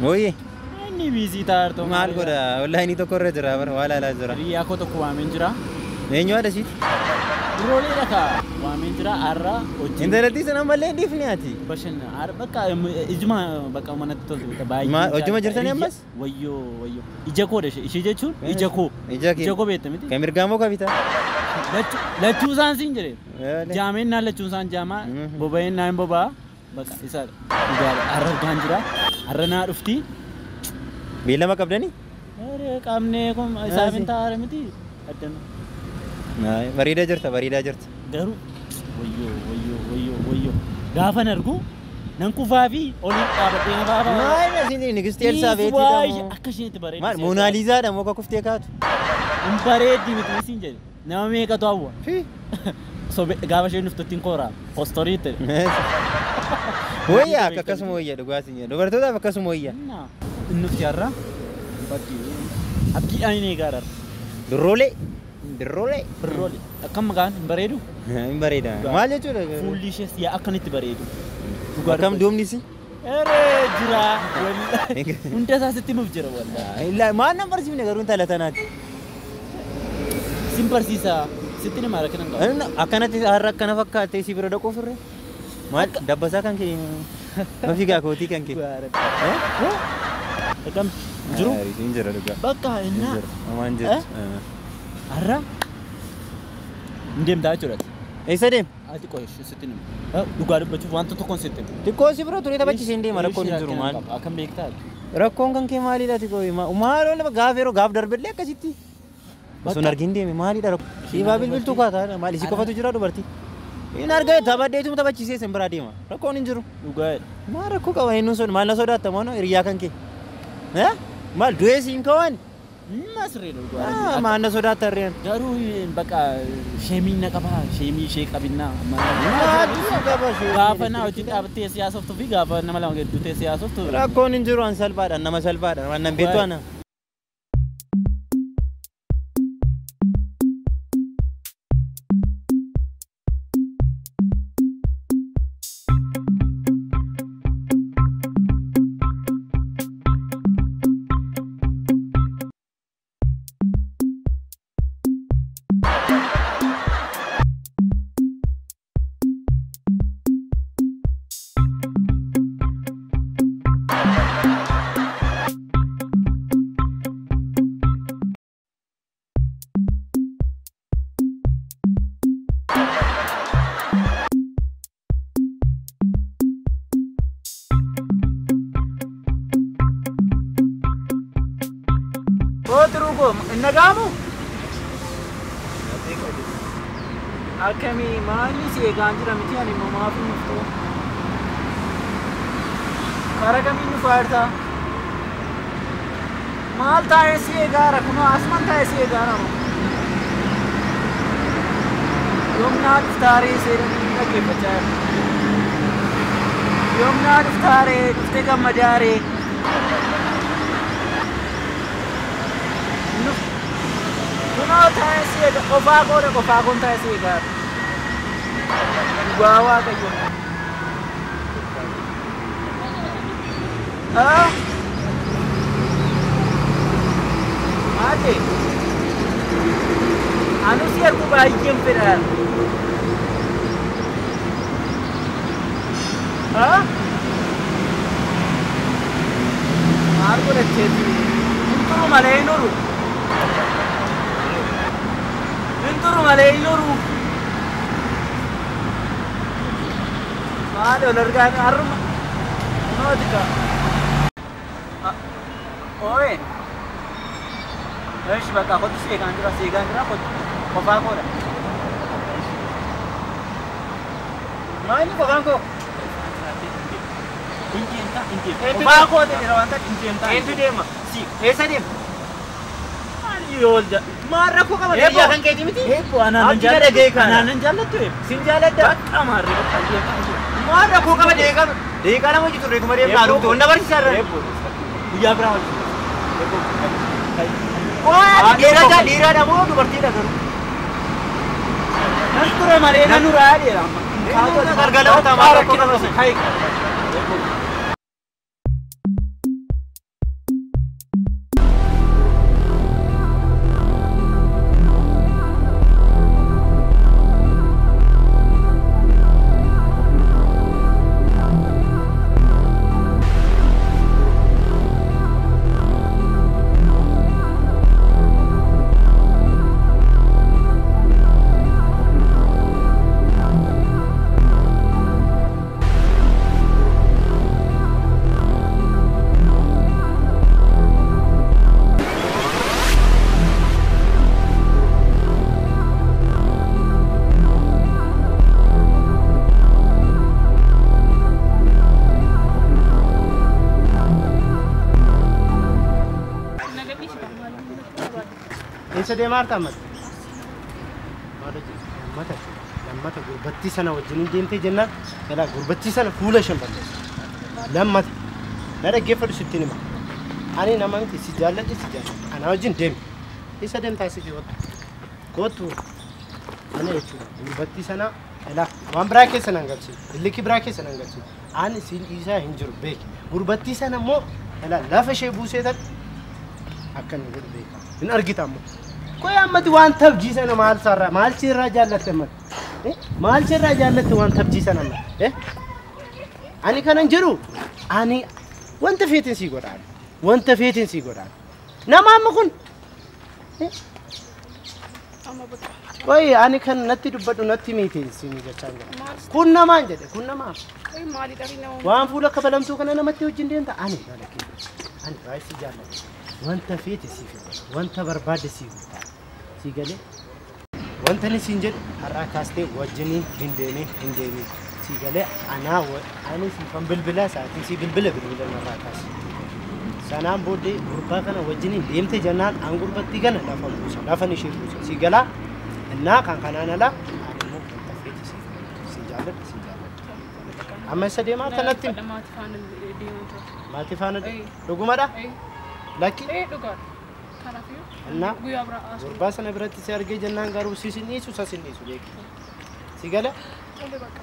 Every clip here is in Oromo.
Mooyee. Inni biizitaar ta'u. Maal godha wallahi inni tokko irra jira bara wala ala jira. Riyaa koo tokko waameen jira. Eenyu adda siiti? Duroolee dhaka waameen jira har'a hojii. Intarneetii sana malee dhiifni ati. Bashanna har'a bakka ijuma bakka manatti toltu baay'ee. Maal hojjuma jirtanii ammas? Wayyoo. Ija koo dha ishee jechuun ija koo. Ija koo beekta miti. Kan mirgaa moo kabitaa? Lachuu isaan siin jedhe. Jaameen naan lachuu isaan jaamaa boba'een naan boba'aa. Bakka isa har'a argaan jira. Har'a naa dhufti. Beellama qabdanii? Qabnee kun isaaf hin taa'are miti. Addana. Bareedaa jirta. Garuu wayyoo. Gaafan argu nan kufaa fi oliin dhaabbatee na baafaa. Maal isin nigistii Elsaabeetii ta'uu. Akka isheetti bareedu. Maal Moonaaliizaadha moo kuftee kaatu? Hin bareeddi miti siin jedhe. Nama meeqatu hawwa? Gaafa isheen dhuftuttiin kooraa. Postoriitti. Wayyaa akkasuma wayyaa dhugaatiin dubartootaaf akkasuma wayyaa. Nuti har'a abdiidhaan hin eegaadha. Duroolee. Akkam maqaan hin bareedu? Hin bareeda. Maal jechuudha? Fuulli ishees yaa akkanitti bareedu. Akkam doomnisi? Jira. Hunda isaa sitti nuuf jira wallahi. Maal nan barsiifne garuu intala tanaati. Sin barsiisa. Sitti nama rakkina hin qabu. Akkanatti har'a akkana fakkaattee si bira dhaquu firre? Maal dabbasaa kan kee mafigaa kootii kan kee? Akkam jiru? Hin jira dhugaa. Bakka innaa. Amaan jirtu. Har'a hin deemtaa jechuudha. Eessa deem? Ati qo'eessu sitti nima. Dhugaa dubbachuuf wanta tokkoon sitti nima. Xiqqoo si bira turee taphachiisee hin deema rakkoon hin jiru maal? Akkam beektaa? Rakkoon kan kee maalidha xiqqoo? Maal oola gaaf yeroo gaaf darbellee akkasitti. Osoo argin deeme maalidha rakkoo? Siifaa bilbiltuu kaataadha maal isii qofatu jira dubartii? Inni argaa taphadheetuma taphachiisee sin biraa deema. Rakkoon hin jiru. Dhugaadha. Maal rakkoo qaba eenyuun sun maal na sodaatta moo hiriyaa kan kee? Maal du'ee siin ka'an? Masree dhugaa. Maal na sodaatta hirreen? Garuu bakka sheemiin na qaba sheemii ishee qabinnaa. Gaafa naa hojii dhaabbattee siyaasoftuu fi gaafa nama lama gidduu ta'e siyaasoftuu. Rakkoon hin jiru an salphaadha nama salphaadha waan nan beektu ana. Otrugo, nagamu? Akami mali si eganjira miti ani mamafi mufto. Kara kami nufarta. Mal ta esi egara kuno asman ta esi egara mo. Yomna iftare se ke bachar. Yomna iftare ufte ka madare. No taisi ega kofago taisi ega guawa kayo ate anu siar ku baiyem pedal margo lecceti unturu maleinuru Enturu maleinuru. Maal olargaan arma. Nootika. Oye. Eish baka khodi seegaan jira khodi. Qofaa koodha. Maali qofaan koo? Injeenta. Qofaa koodha jira wanta injeenta. Eentu deema? Si. Eessa deema? Yolja. Marra ko kama dariya kan keeti miti? Ebo anan jaallattu ebo. Sin jaaladda? Bakka marri bakka dariya kan keeti. Marra ko kama deeqa nama jitu reeku maree gaaru to onna barsiisa irra. Ebo. Guyyaa biraa hojii. Ebo. Waa dhiiraadha moo dubartiidha garuu? Nan ture malee nan uraa dheera amma. Kaatota gargaloo tamaa rakkina basa. سدي مارتا مت لما غربتي سنه وجنين ديمتي جنات لا غربتي سنه فوله شنبل لما لا جيفر ستين ما انا نمانت سجاله انا وجن ديم يسدم تاسي كوتو انا يچو غربتي سنه لا وان براكي سنه انغلسي اللي كي براكي سنه انغلسي انا سين ايسا هنجر بيك غربتي سنه مو لا لا فشي بوسيتك اكن غد بيك ان ارغيتامو كوي امتي وان تبجي سنه مال سرا مال سيرا جالت مت مال سرا جالت وان تبجي سنه اني كان انجرو اني وانت فيتن سي غدان وانت فيتن سي غدان نمام كن كوي اني كان نتي دبدو نتي ميتين سي ميجچانغ كنا ما انجد كنا ما اي مالي دارينا وان فولا كبلمتو كنا نمتي وجين دينتا اني مالك اني رايسي جالت وانت فيتن سي وانت برباد سي سيغلي وانت نسينجد حركاستي وجني هنديني سيغلي انا سيفن بلبلا ساعتي سي بلبلا حركاس سنام بودي غربا كان وجني ديمتي جنان ان غربتي كان لافن شيخوس سيغلا እና ካንካናናላ አጥሞ ተፈት ሲጃለድ አመሰ ደማ ተነቲ ማቲፋን ዱጉማዳ ላኪ ዱጋር ካራፊዮ እና ጉርባ ሰነ ብረት ሲያርገ ጀናን ጋሩ ሲሲኒሱ ሰሲኒሱ ለኪ ሲገለ በቃ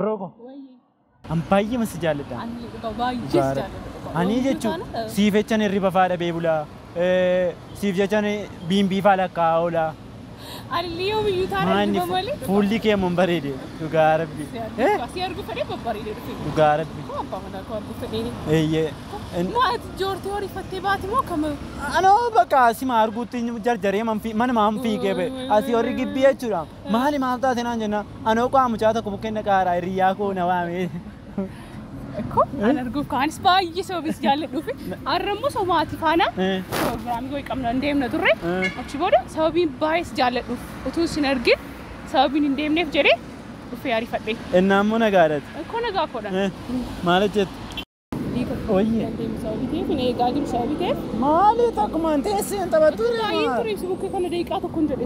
Rogo. Ampayye masjaalata. Ani dhugaa baay'ee jaalladha. Ani jechuun siif jechaan hirriba faadha beebula. Siif jechaan biimbii faala kaa'ola. Ani liyoo biyyuu taana hirriba malee. Fuulli kee mun bareede. Dhugaa rabbi. Si argu fedhee babbareede dhufe. Dhugaa rabbi. Abbaa manaa koo argu fedhee. Eeyyee. Maati joortii horiifattee baate moo kam? Anoo bakka asima arguutti jarjaree mana maan fiigee ba'e asii horii gibbii jechuudha. Maali maal taate naan jenna anoo qaamuchaa tokko bukkeen dhaqaaraa hiriyyaa koo na waamee. Ko an arguuf kaanis baay'ee soobis jaalladhuufi har'ammoo somaati faana piroogiraamii goyi qabna hin deemna turre achi booda sababiin baay'ees jaalladhuuf utuu isin argin sababiin hin deemneef jedhee dhufee ariifadhe. Ennaammoo nagaadhaati. Ko nagaa koodha. Maal jettu? Oye. Maali takkumaan teessee hin taphattu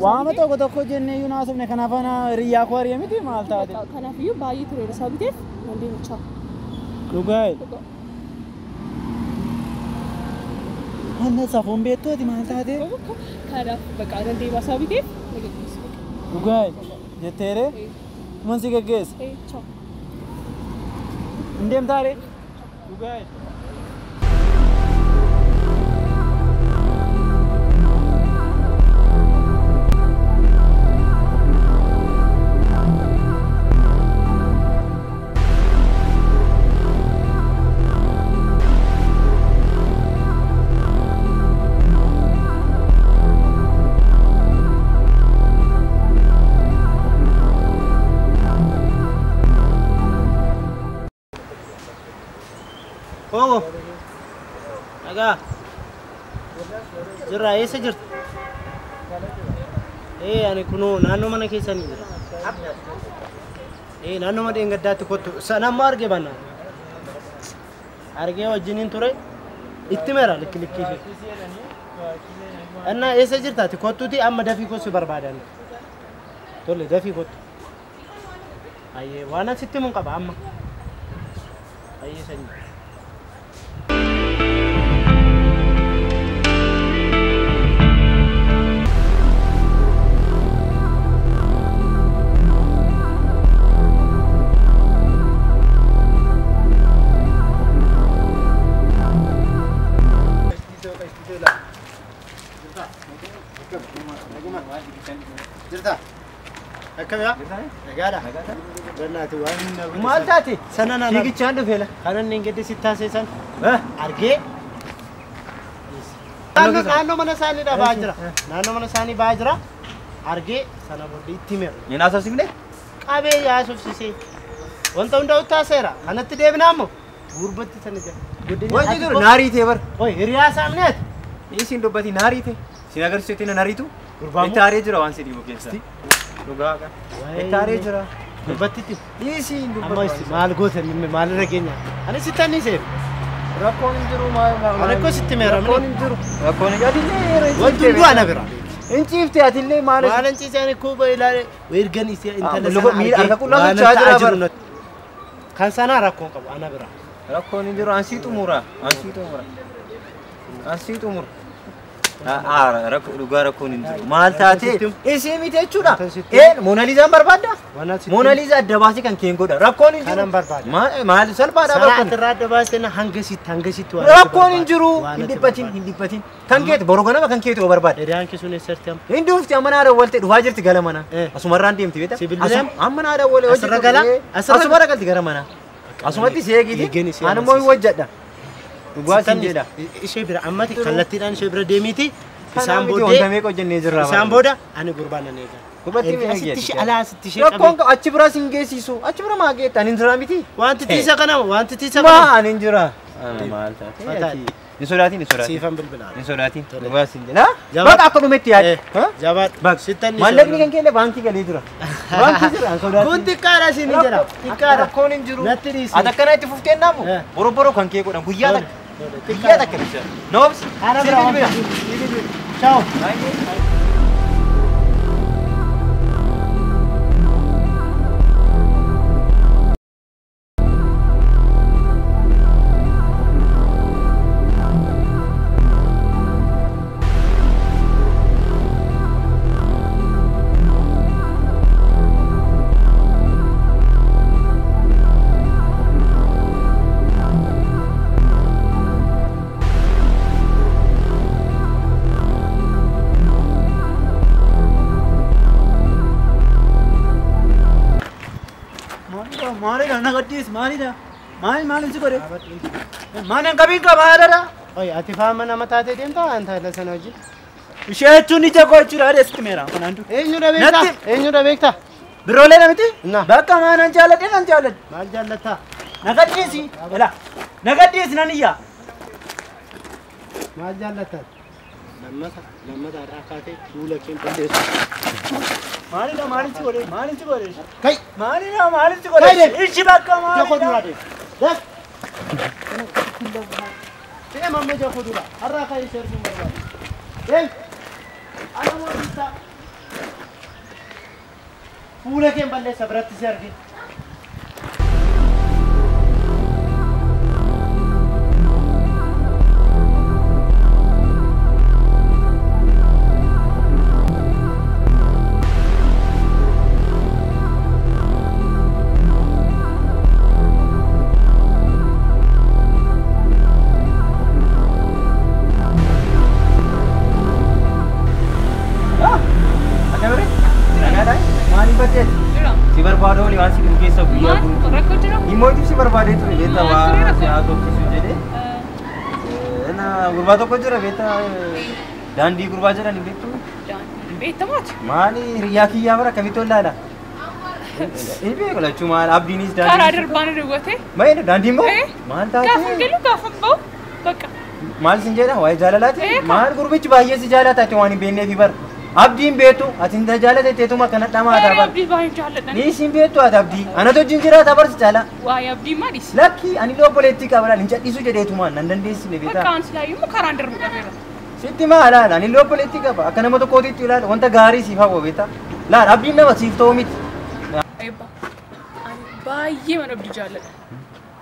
waama tokko jennee iyyuu naasofne kanaaf ana hiriyyaa koo ari'ee miti maal taate? Kanaaf iyyuu baay'ee tureera sababiteef nan deemichaa. Dhugaa. Anna safuun beektooti maal taate? Kanaaf bakka nan deemaa sababiteef dhugaa jetteere man si geggeessa? Hin deemtaare? Dhugaa. Oh, agak. Jira, esa jira. Ani kuno nano mana keessa ni jira. naannoo madeen gaddaatti kottu sanammoo arge banna argee wajjiniin ture itti mera likkilikkiif anna eessa jirtaati kottuuti amma dafii kottu barbaadan tolle dafii kottu ayyee waan asitti mun qaba amma ayyee sanii كم يا؟ نجارة. بناتي وين؟ مالتاتي. سنة أنا. تيجي تشاندو فيلا. أنا نيجي ستة سنة. أرجع. نانو من ساني دا باجرا. نانو من ساني باجرا. أرجع. سنة بدي تيمر. يناسب سيمني؟ أبي يا سوف سيسي. وانت وندا وتاسيرا. أنا تدي بنامو. غربتي سنة جا. وين تدور؟ ناري تيبر. وين هريا سامنت. إيش إندو بدي ناري تي. سيناغر سيتي ناري تو. إتاري جرا وان سيدي بوكيسا. لغا كا. إتاري جرا. غربتي. إيش إندو. أما مال غوث مال ركينيا. أنا ستاني سير. ركون إنجرو ما. أنا كو ستة ميرا. ركون إنجرو. ركون إنجرو. وانتو أنا برا. إنتي إفتي أتيلي مال. مال إنتي سأني كوبا إلى ويرجعني سيا إنت لسه. لغو ميل أنا كلنا شاجرا بر. كان سنا ركون كابو أنا برا. ركون إنجرو أنسي تومورا. أنسي تومورا. أنسي تومور. لغا ركون إنجرو. مال تاتي. إيش ميتة شودا. إيه موناليزا بربادا. موناليزا دباسي كان كينغو دا. ركون إنجرو. كلام برباد. مال سالبادا برباد. سنا ترى دباسي نا هنگسي تو. ركون إنجرو. هندي باتين. كان كيت بروغانا ما كان كيت برباد. إيران كيسوني سرتيام. هندو في أمانة رولت دواجر تقال مانا. أسمران تيم تبيتا. أمانة رول. أسرقلا. أسمران قال تقال مانا. أسمرتي سيجي. أنا ما يوجد. Guasinjeda. Ishee bira ammati kallattiidhaan ishee bira deemiti. Isaan booda ani gurbaan nan eega. Gurbatti mee eegi. Asitti alaa asitti ishee rakkoon achi bira sin geessisu. Achi bira maa geetta ani jira miti. Wanti tiisa kana wanti tiisa kana. Ma Ani jira. Maal taati. Ni sodaatiin. Siifan bilbilaa. Ni sodaatiin. Guasinjeda. Bakka akka dhumetti yaade. Jabaat. Bak sittan mallaqni kan kenne baankii galee jira. Baankii jira sodaatiin. Kun xiqqaadha isin jira. Xiqqaadha. Rakkoon hin jiru. Natti dhiisi. Ati akkana itti fuftee naamu. Boroboro kan kee godhan guyyaa takka. Guyyaa takka bisa. Noobs. Ana bira. Ciao. Maali sikore. Mana kabin ka baadara. Oi ati faama nama taate deemta anta lasana wajji. Isheetu ni jago jira reesti meera kanantu. Eenyu da beekta. Biroolee namiti. Na. Bakka maanan jaaladhe nan jaaladhe. Maal jaallata? Nagadhiisi. Ela. Nagadhiisi naniyya. Maal jaallata? Lammata dhaakaatee fuula kee balleessu. Maali sikore. Kai. Maali sikore. Ishi bakka maali. Jako dura de. Dak. Tee mamme jako dura. Har'a kai sherfu marwa. Hey. Ana mo bisa. Fuula kee balleessa biratti si argina. Si barbaadoo ni waan si dhufu keessa guyyaa kun. Rakkoo jira. Immoo si barbaadee ture beekta waa si haa tokkisu jedhee. Na gurbaa tokko jira beekta daandii gurbaa jedhan hin beektu. Beektamooti. Maali hiriyaa kiyyaa bara akkamitti ol laala? Hin beeku lachuu maal abdiinis daandii. Karaa darbaan dhugate. Maayina daandii immoo maal taate? Gaafa galu gaafa bahu bakka. Maal sin jedha waa'ee jaalalaati? Maal gurbichi baay'ee si jaalataati waan hin beekneefi bara. Abdiin beetu ati hin jaalate teetuma kana dhamaa ta'a. Abdii baay'ee jaalladha. Ni isin beetu ati abdii. Ana tojjin jiraata barsi caala. Waa'ee abdii maalis? Lakki ani obboleettii qaba hin cadhisu jedheetuma nan dandeessine beeta. Bakka ansi laayyuu karaan darbu dhabeera. Sitti maa laala ani obboleettii qaba akka nama tokkootiitti ilaala wanta gaarii siif hawwa beeta. Laala abdiin nama siif ta'u miti. Eebba ani baay'ee mana abdii jaalladha.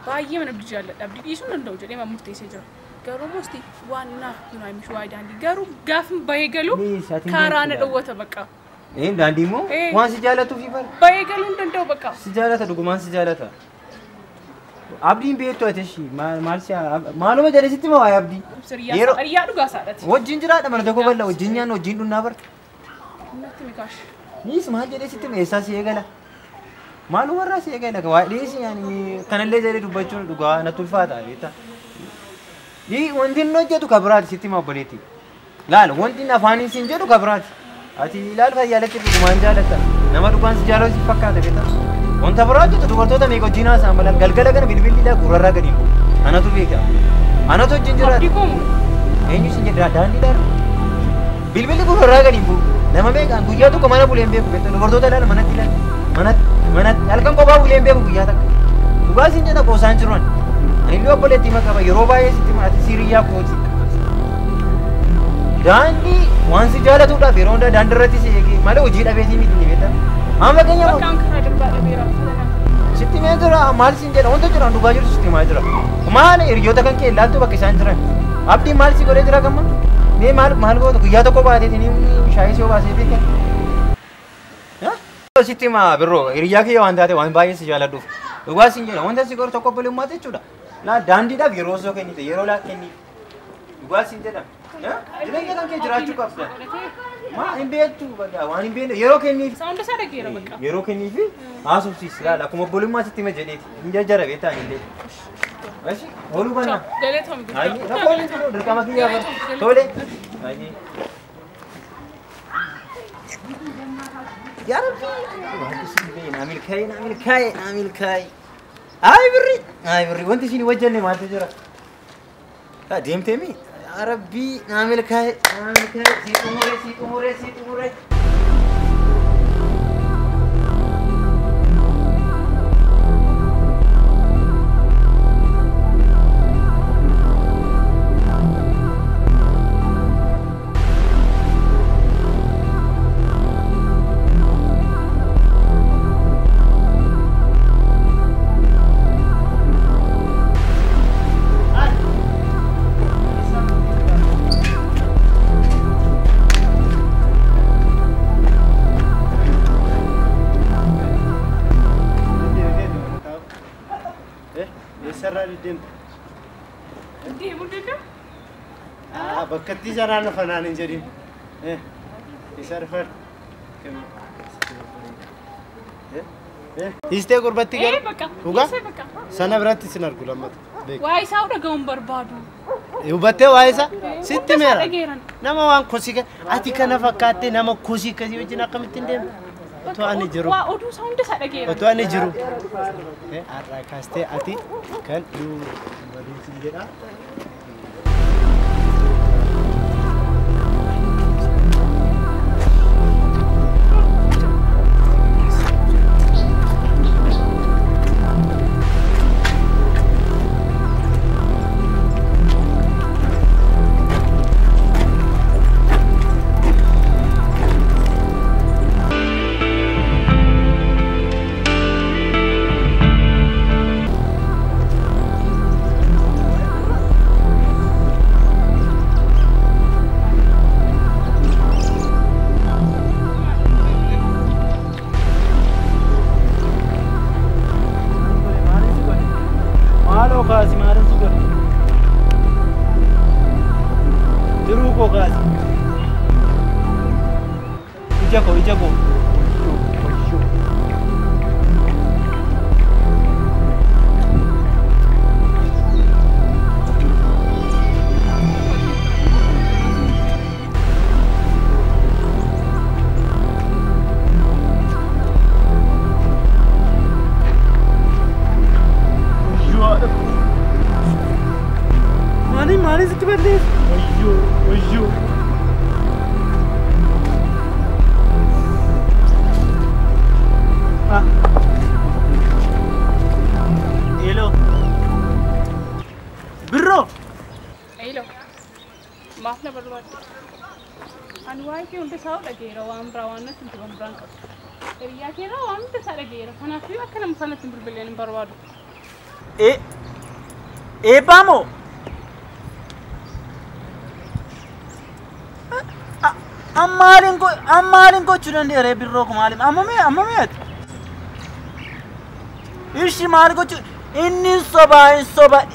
Baay'ee mana abdii jaalladha. Abdii dhiisuu danda'u jedhee ma murteessee jira. Garuu mosti waan naaf nuna himish waa daandii garuu gaafin bahee galu karaa na dhowwata bakka. Daandii immoo waan si jaalatuuf ifar. Bahee galuu hin danda'u bakka. Si jaalata dhugumaan si jaalata. Abdiin beektu ati shi maal si maaluma jedhe sitti maa waa'ee abdii. Hiriyaa dhugaa saadhati. Wajjin jiraadha mana tokko bal'aa wajjin nyaanna wajjin dhunnaa bar. Natti mikaash. Niis maal jedhe sitti meeshaa si eegala. Maaluma irraa si eegala waa dhiisi kanallee jedhee dubbachuun dhugaa natti ulfaata beektaa. Wanti inni hojjetu kabiraati sitti maa obboleetti. Laala wanti inni afaaniin siin jedhu kabiraati. Ati ilaala fayyaalatti dhugumaan jaalatta. Nama dhugaan si jaalatu si fakkaata beektaa. Wanta biraa hojjetu dubartoota meeqa wajjin haasa'an balaan galgala kana bilbilli gurrarraa gadi hin bu'u. Anatu beeka. Anatu wajjin jiraata. Abdii koomu. Eenyu sin jedha daandiidhaan. Bilbilli gurrarraa gadi hin bu'u. Nama meeqaan guyyaa tokko mana bulee hin beeku beektaa. Dubartoota ilaala manatti ilaala. Manatti halkan kophaa bulee hin beeku guyyaa takka. Dhugaa sin jedha qoosaan jiruun. Ani obboleettii maqaba yeroo baay'ee sitti maati siriyyaa kooti. Daandii waan si jaalatuudhaaf yeroo hundaa daandii irratti si eegi malee hojii dhabeetii miti ni beektaa. Amma keenya bakkaan karaa darbaa dhabeera. sitti mee jira maal siin jedha wanta jiraan dhugaa jiru sitti maa jira. Maal hiriyoota kan kee ilaaltu bakka isaan jiran. Abdiin maal si godhee jira gamma? Mee maal goota guyyaa tokko baateetiin shaayii si obaasee beekan. Sitti maa biroo hiriyaa kiyya waan taate waan baay'ee si jaaladhuuf. Dhugaa siin jedha wanta si godhu tokko obboleemmaa jechuudha. La daandiidhaaf yeroo osoo kennite yeroo laa kenniif dhugaa siin jedhama. Jireenya kan kee jiraachuu qabda. Maa hin beektu waan hin beekne yeroo kenniif. Saawunda isaa dhageera bakka. Yeroo kenniif haasofsiis laala akkuma obbolummaa sitti hima jedheeti hin jajjara beektaa hin illee. Ashi ooluu banna. Galeetoom guddaa. Ayi rakkoo hin jiru dirqama kiyyaa bara. Tole. Ayi. Ya Rabbi. Naamil kaay. Ay birri wanti isin wajjanne maaltu jira? Deemtee mi? Ya Rabbi naamil kaay si xumure. Bakkatti jaraan fanaan hin jedhin. Isa rifar. Istee gurbatti gara. Dhugaa? Sana biratti sin argu lammata. Waa isaa dhaga'uun barbaadu. Hubattee waa isaa? Sitti meera. Nama waan kosii ati kana fakkaattee nama kosii akkasii wajjin akkamittiin deemta? Otoo ani jiru. Waa oduu isaa hunda isaa dhageera. Otoo ani jiru. Har'aa kaastee ati kan waliin jedhaa. udah saw lagi rawam rawannya tentu berangkat. Teriya kira rawam udah saw lagi. Karena aku akan misalnya timbul belian baru. Pamo. Ammalin ko chudan de re birro ko malim. Amame. Ishi mal ko inni soba.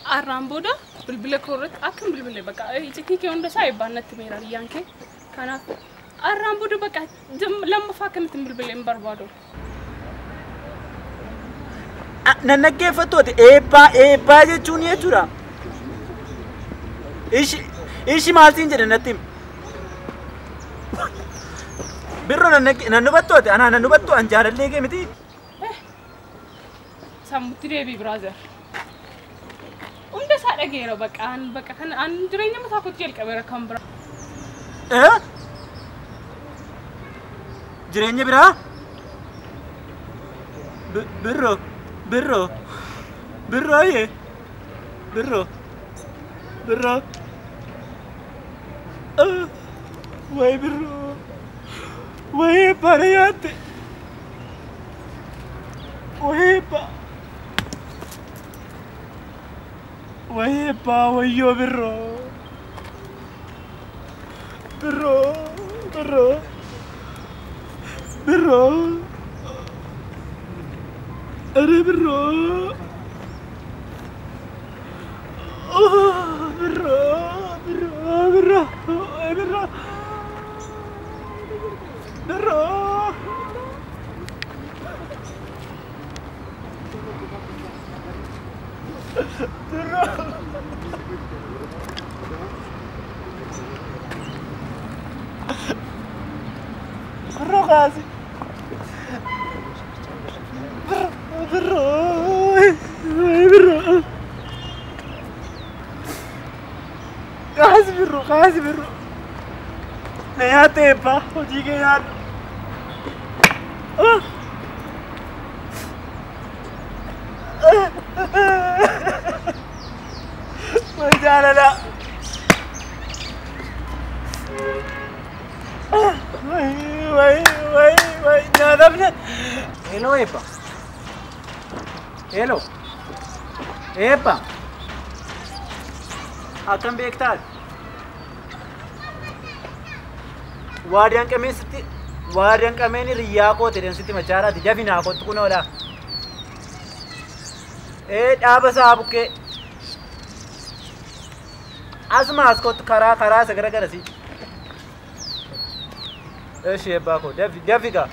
Arramboda bilbila korret akan bilbila baka ijeki ke onda sai banat mera yanke kana arramboda baka lam fakan bilbila barbado nanake fatote epa je chuniye chura ishi malsin je natim birro nanubatote ana nanubatto anjara lege miti samutire bi brother udah saat lagi ya bahkan kan anjurnya masa aku cil kamera kamera jirenya bira birro ye birro wai birro wai parayate wai pa Wahai wayo birro Are birro Rogasi. Bro. Kasi bro. Naya tepa, hoji ke yaar. Manja lala. Wai, nadamnya. Hello, Epa. Hello. Epa. Akan bektar. Wadian kami ni riya ko teden siti macara di javina ko tukuno la. Aba sabu ke. Asma asko kara segera sih. Epa ko Daviga.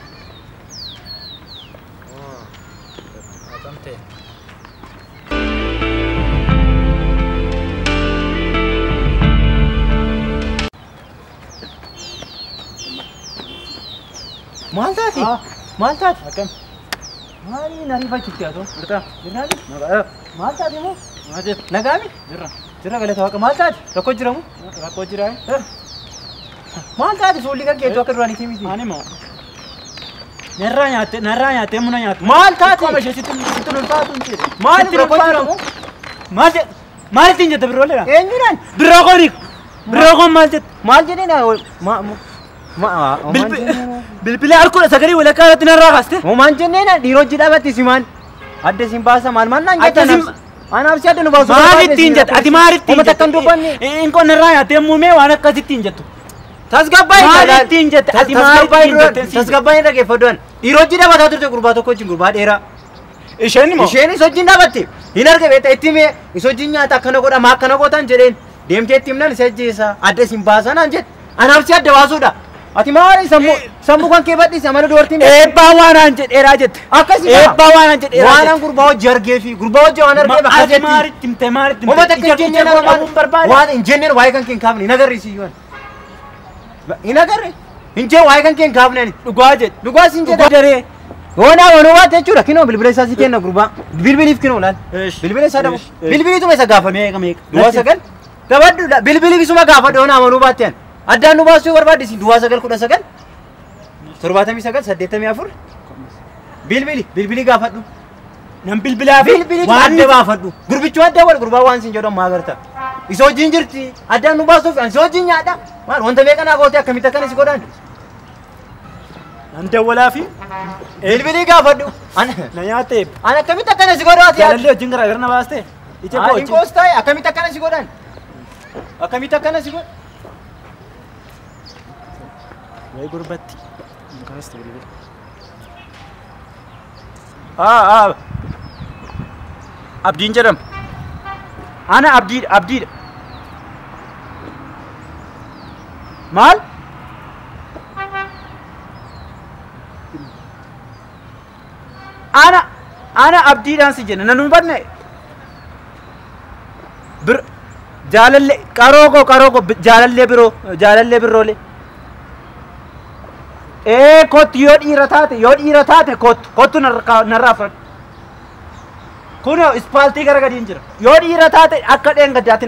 Atante. Maltat. Akan. Mari nari baca tu. Betul. Nari. Maltat ni mo. Maltat. Nagami. Jira kalau tahu ke maltat. Rakot jira mo. Rakot jira. Maltat suli ka ke tu akan rani kimi. Ani mo. Neranya te muna nyat. Maltat. Kau macam situ nulpa tu ncir. Maltat rakot jira mo. Maltat tinja tu beroleh lah. Enjuran. Berokok maltat. Maltat ni na bilbila arko sagari wala ka tinara gaste mo manjene na diro jida bati siman adde simbasa malman nan jeta ana absi adde no basu mari tinjat ati mari tinjat mata kan dupan inko naraya temu me wana ka tinjat tasgabai mari tinjat ati mari tinjat tasgabai na ke fodon diro jida bata tur gurba to ko gurba dera isheni sojinda batti hinar ke beta itime isojinya ta kana goda ma kana gotan jeden demte timnan sejjesa adde simbasa nan jet ana absi adde wasuda Ati mari sambu kan kebat di sama dua orang bawa anjet erajet. Akasi bawa anjet erajet. Wana gurbawa jargefi, gurbawa jawanar ke bakajeti. Mari timte. Oma tak engineer wan engineer wai kan ken kavni nagar isi yuan. Inagar inje wai kan ken kavni ni. Dugwa sinje dare. Wana wana te chura kino bilbile sasi ken na gurba. Bilbile kino lan. Bilbile sada. Bilbile tu mesa gafa me. Dua sagan. Tabadu bilbile kisuma gafa dona manu baten. Ada nu basu berbadi si 2 sagal kuda sagal. Torbatami sagal saddetami afur. Bilbili gafadhu. Nam bilbila waan de baafadhu. Gurbichu adda wal gurba waan sin jodon maagarta. Iso jinjirti. Ada nu basu an so jinyada. maal wanta beekana goote akkamitti akkana si godhan Nan dawwalaa fi bilbilii gaafadhu na nyaatee ana akkamitti akkana si godhaati jaalallee wajjin garaagarna baastee ija koo ani koostaa akkamitti akkana si godhan akkamitti akkana si godhan way gurbatti kaaste bilbil abdiin jedham ana abdiidha maal ana abdiidhaan si jenna nan hubanne jaalalle qaroo jaalalle biroolee kottu yoo dhiira taate kottu narraa fudhadhu kunoo ispaaltii gara gadiin jira yoo dhiira taate akka dheengaddaatti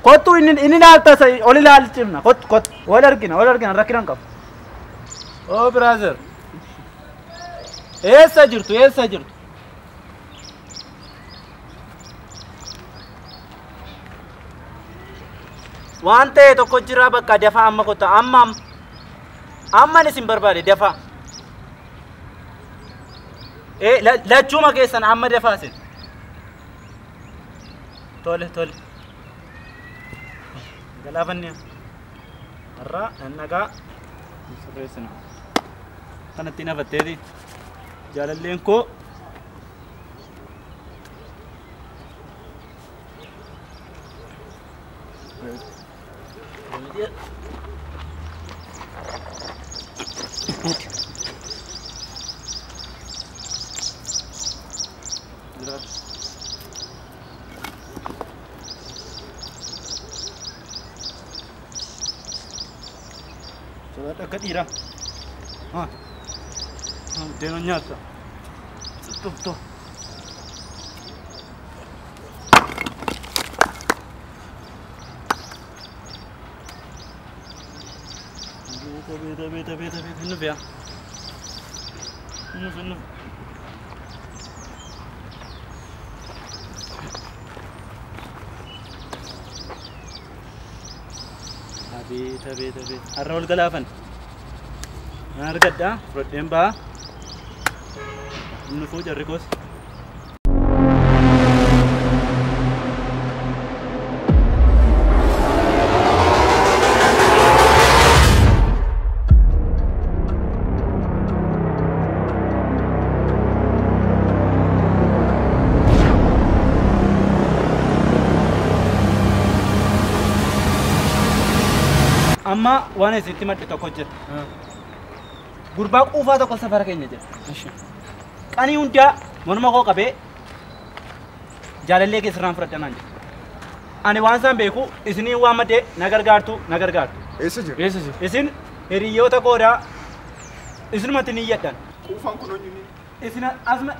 kottu inni laaltasa oli laalchifna kottu wal argina rakkinan qabu oo biraazer eessa jirtu waan ta'e tokko jira bakka dafaa amma kotta amma isin barbaade dafaa lachuma keessan amma dafaa sin tole galaafanne har'a nagaa sirreessina kanatti nafatteeti jaalalleen koo Akka dhiiraa deeman nyaata tuftoo beeta nuuf yaa nuuf beeta har'a ol galaafan argadha fudhadheen ba'a nufuu jarri koos amma waan isitti madde tokko jira gurbaa quufaa tokko safara keenya jira qanii hundaa morma koo qabee jaalallee keessarraan fudhadhanaan jira ani waan isaan beeku isinii waan maddee na gargaartu eessa jiru isin hiriyyoota koodaa isinumatti ni yeddan quufaan kun hojii isin asuma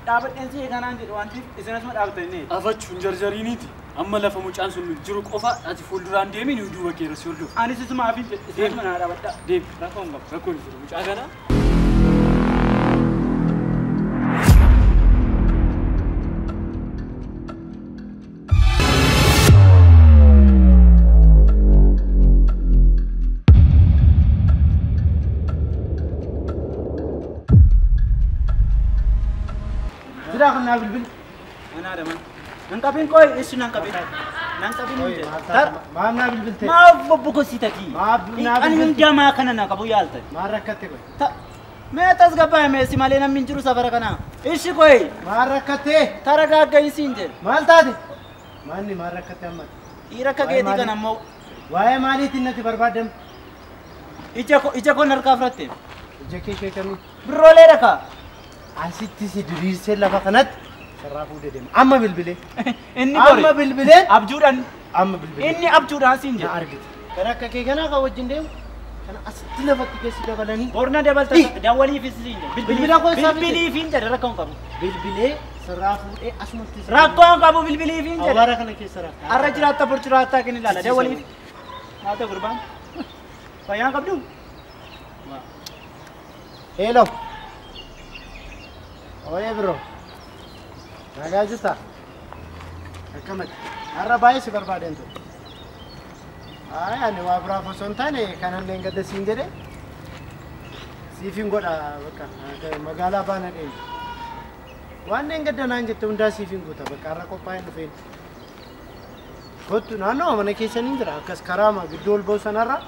dhaabadheen si eeganaan jedhu wantiif isin asuma dhaabbatanii afachuun jarjariiniiti amma lafa mucaan sun jiru qofa ati fuulduraan deemi ni duuba keessa si hordofu anis isuma afin isin asuma naa dhaabadha deemi rakkoon jiru mucaa kana Sudah kenal bilbil. Mana ada man? Nangkapin koi, isu nangkapin. Nangkapin aja. Tar. Mana bilbil teh? Maaf buku si tadi. Maaf na Ani bilbil. undia makan na kabu yalta. Marakate koi. Ta. Me atas gapa me si malena minjuru safara kana. Isu koi. Marakate. Tara gaga isinje. Mal tadi. Mani marakate amma. Ira ka geti kana mo. Wae mali tinnati barbadam. Ija ko narka fratte. Jeki ke kanu. Brole raka. Asitti si diriirsee lafa kanatti sarraa fuudhee deema. Amma bilbilee. Inni bore. Amma bilbilee. Abjuudhaan. Amma bilbilee. Inni abjuudhaan siin Na jedha. argite. Kan akka kee kanaa kan wajjin deemu kana asitti lafatti keessi dabalanii. Borna dabalta dawwaliif siin jedha. Bilbila koo isaa Bilbiliif hin jedha rakkoon qabu. Bilbilee sarraa fuudhee asumatti. Rakkoon qabu bilbiliif hin jedha. Awwaara kana keessa rakkaa. Arra jiraatta bor jiraatta kan ilaala dawwaliif. Maata gurbaan. Fayyaan qabdu. Hello. Oye bro. Nagaa jirta? أكمل الرباية سبر بعدين تو أنا وابرا فسنتاني كان اللي قد سينجري سيفين قولا بكا مقالا بانا دين وانا قد نانجي توندا سيفين قوتا بكا ركو باين فين كنت نانو أنا كيسا ننجرا كس كرامة قدول بوسا نرى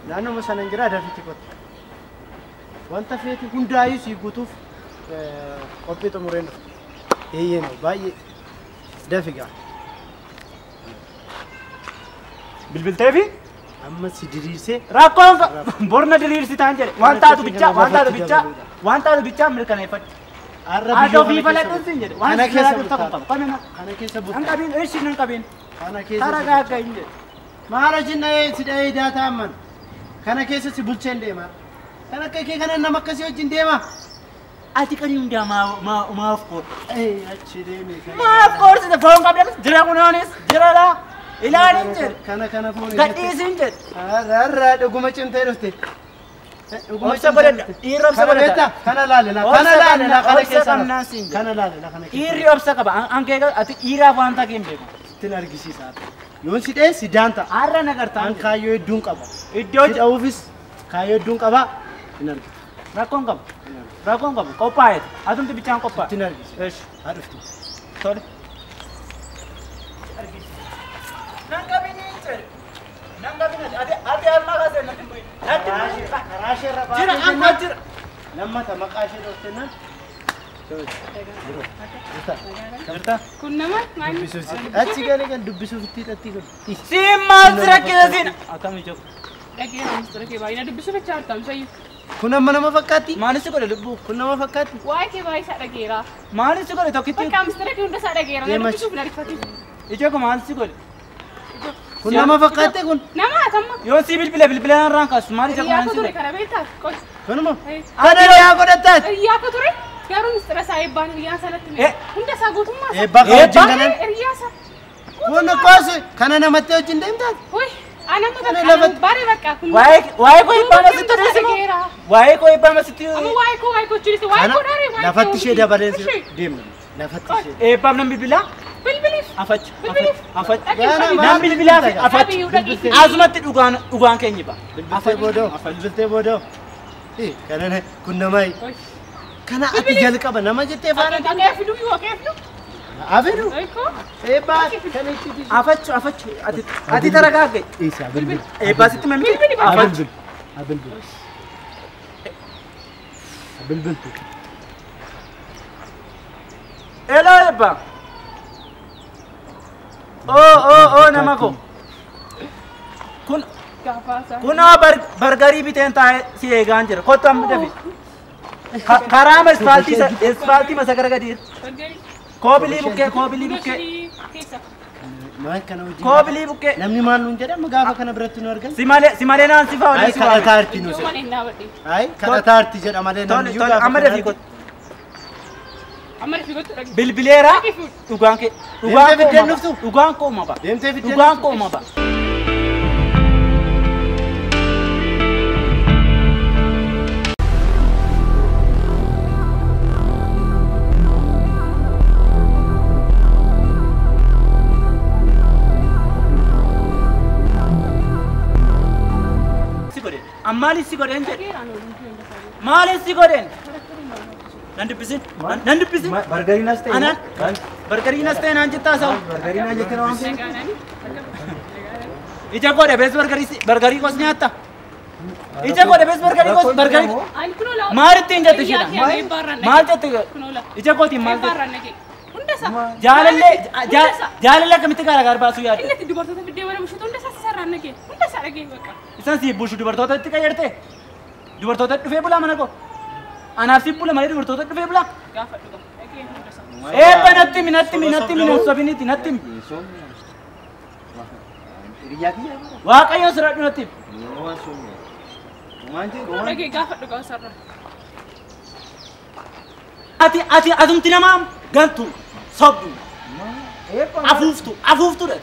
نانو مسا ننجرا دفتي كنت وانت فيتي هندا يسي قوتوف قبي تمرين هي نو باي دافقا بالبلتافي أما سيدريسي راكون بورنا دليرسي تانجر وانتادو بيتشا ملكنا يفت أدو في فلك نسينجر أنا كيسا أنا كيسا بوتا نكابين إيش نكابين أنا كيسا ترى كاكا إنجر ما رجعنا سيداي داتا أمن كنا كيسا سبولشين ديما كنا كي كنا نمكسي وجين ديما أتكلم يوم ما أفكر إيه أشيديني ما أفكر سيد فون قبل جرا كونانيس جرا لا إلى إنجر كنا فون قديس إنجر را دعوما چنتي رفتي أوسا بدل إيرم سبدل كنا لا كنا كيسا كنا لا إيري أوسا كبا أنكيكا أتي إيرا فانتا كيم بيكو تنارجسي سات يون سيداي سيدانتا أرى نكرتا أن كايو دون كبا إدوج سيد أوفيس كايو دون كبا تنارجسي راكون كم كوبايت أدم تبيعان كوبا تنارجسي إيش عرفتي sorry نانكابيني إنجر نانكابيني أدي ألما كاسر نتيمبوي راشي ربا جرا أنكا جرا لما تمقاشي دوستنا كنا ما أتي كان دبسو فتي تتي كن سيما سرقة زين أكمل جو لكن أنا مستركي باينا دبسو في شارتام سيء كنا ما فكاتي ما نسيكوا لبو كنا ما فكاتي واي كي باي سارة غيرا ما نسيكوا لتوكيتي كم مستركي وندا سارة غيرا دبسو في نارفاتي إيجاكو ما نسيكوا كنا ما فكاتي كن نما تما يو سي بالبلا رانكاس ما نسيكوا ما يا كتوري نسيكوا كنا بيتا كوش كنا ما أنا يا كودتات يا كتوري يا رو مسترا سايب بان يا سالتني وندا ساغوتم ما إيه بقى جنگنا يا سا كنا كوس كنا نمتى وجندم تات وي أنا ما بكره باري بكا كن واي كوي باما ستوريسمو واي ستوري أما واي كو تشريسي واي كو داري واي نفتش يدا بدن ديم نفتش إيه بام نم بالبلا بالبليف أفتش أنا نم بالبلا أفتش أزمة دوغان كيني با بالبلتي بودو إيه كنا ماي كنا أتجلك أبا نما جتة فانا كيف لو يو كيف لو أفيدو أيكو إيه باس كنا يشتي أفتش أتي ترى كاكي إيه سا بالبل إيه بس إنت ممكن أفتش بالبل إلا يبا أو نماكو كنا برغري بيتين تاي سيجان جرا كتام دفي كرام اسفالتي مسكر كدير كوبلي بوكي ما كانوا وجين كوبلي بوكي نمني ما نونجرا مغافا كنا برتنو أرجع سيمالي نان سيفا ولا أي كلا تارتي نوسي أي كلا تارتي جد أمالي نمني تول أمر في كت أمر في كت بالبليرا دوغان كو ما با دوغان كو ما با Amali sigoren je. Mali sigoren. Nanti pisin. برجرين أستي Anan. Berkari naste nanti tasau. برجرين أجي كنا وامسي Ija ko de bes berkari kos nyata. Ija ko de bes berkari. Mari tinja tu shida. Mal jatuh. Ija ko tim mal. Jalalle kami tegara gar basu yar. Isan si bushu dubartoota itti qayyarte. Dubartoota dhufee bulaa mana koo. Anaaf si bula malee dubartoota dhufee bulaa. Eebba natti mi sobiniti natti mi. Waaqayyo siradhu natti mi. Ati atumti namaa gantu sobdu. Afuuftu dha.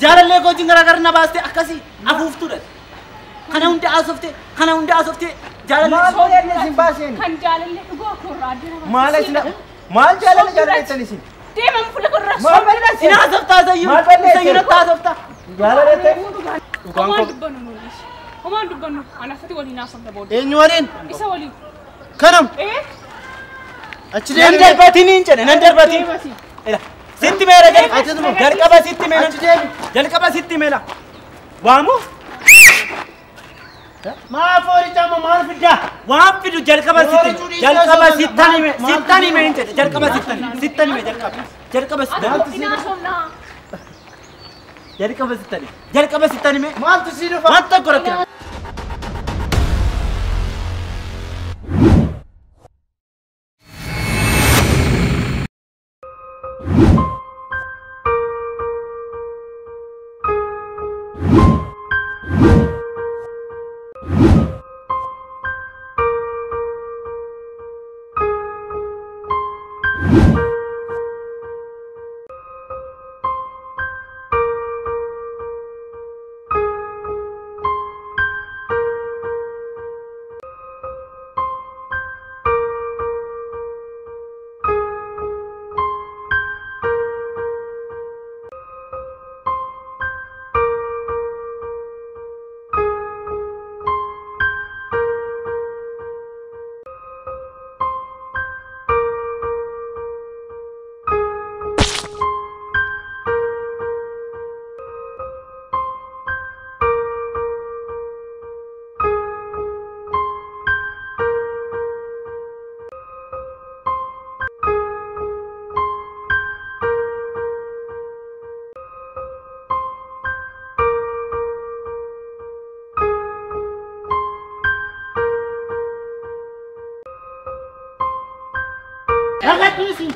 Jaalallee koo jingara gara na baaste akkasi afuuftu dha. Kana hundi asofte jaalallee kan jaalallee dhugoo korraa addana maal jaalallee isin deema fuula korraas. Maal balleesse? Ina asabtaa sayyuu. Maal balleesse? Sayyuu natta asabtaa. Jaalalete. Homaan dubbannu nuunis. Homaan dubbannu anaafati waliin haasofna booda. Eenyu waliin? Isa waliin. Kanam. Achi Nan darbatiin hin jedhe nan darbatiin. Deemasi. Sitti meera Ajajuma. jalqaba sitti meera. Achi deemi. Jalqaba sitti meera. Waamu Maa fooricha amma maal fiddaa? waan fidu jalqaba sitti hin jedhe jalqaba sittani mee jalqaba sittani Ina haasofnaa. jalqaba sittani mee Maaltu sii dhufa? waan tokko rakkina. Nagadisi.